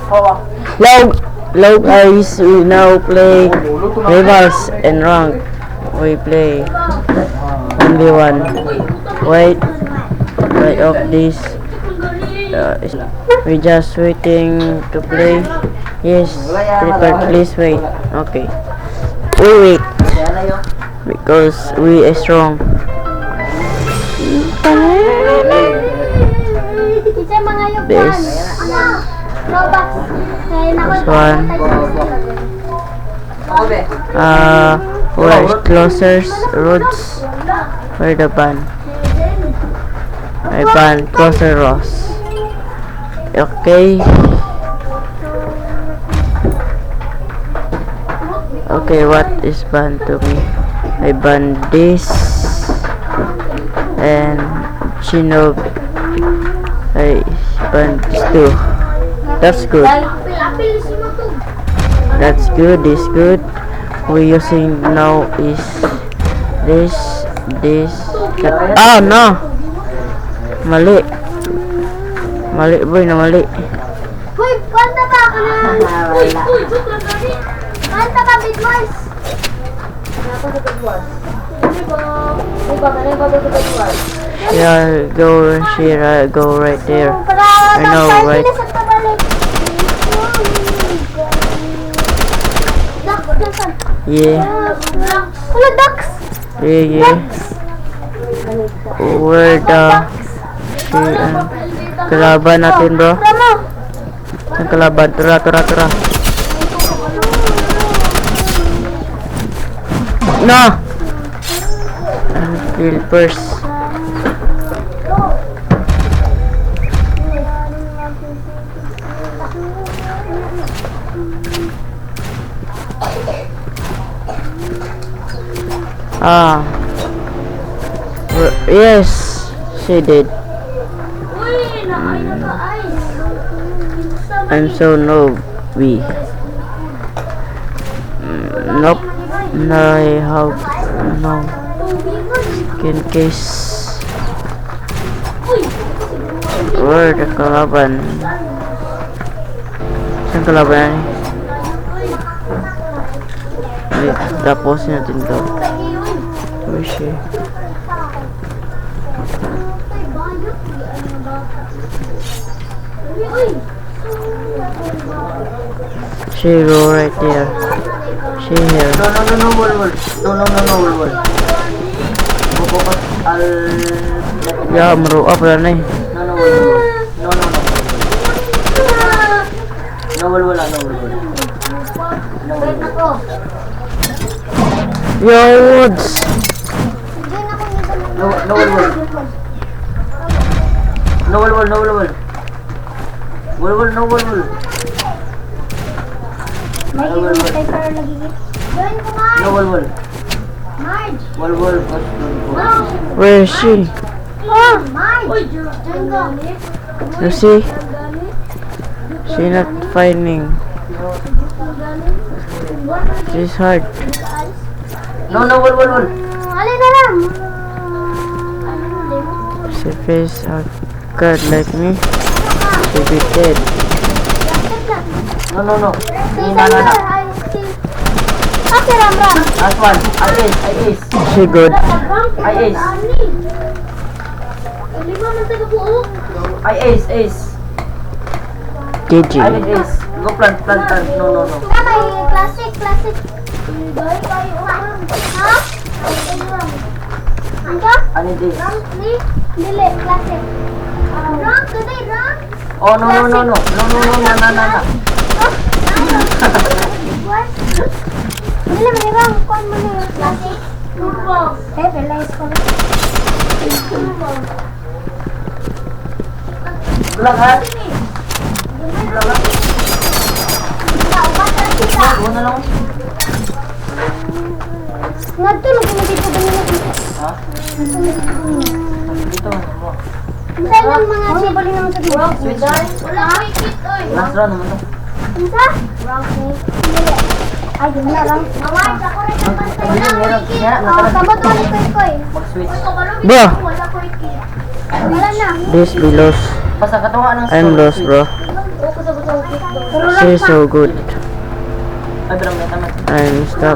Hello guys, we now play rivals and rank. We play only one. Wait of this. We just waiting to play. Yes, prepare. Please wait. Okay. We wait because we are strong. This one. Where is closers roads? Where the ban? I ban closer rows. Okay. Okay, what is ban to me? I ban this and Shinobi. I ban this too. That's good. That's good. This good. We using now is this. Oh no. Mali boy na mali. Hoy, kanta ba ka na? Hoy, kanta ba big boys? Yeah, go here, go right there. I know, right? Yeah. Wala ducks. Yeah. Where the kalaban natin, bro? Ang kalaban, tara. No! Kill first. Yes, she did. I'm so nooby. Nope. No, I have no skin case. Where the kalaban? Saan kalaban yan? Wait, tapusin natin to. Where is she? She go right there. She here. No, wall. Focus Yeah, maru up na eh. No, wall. Yo, woods. No wall. No wall. Where is she? You see? She not finding. She's hard. No wall. She face a god like me. She be dead. No. Okay, Ram. Last one. I ace. She good. I ace. GG. I need ace. Go plant. No. Classic. Ha? I need ace. Dili, classic. Rank today, rank. Oh, no. Na. What? Dili, may rank. Kuan mo na classic. Realize ko na. Bulag ha? Una lang. Nagtulog mo dito ba nila dito? Ha? Dito. Isa lang mga bali naman sa dito. Wala kit oy. Last round naman to. Isa? Dili. Ay, yun na lang. Wala kit. Sabot ulit koy. Mag-switch. Bro, Wala na. this be lost. Basta katawa ng I'm lost, bro. Pero lang She's so good. Ay, pero may tamat. I'm stuck.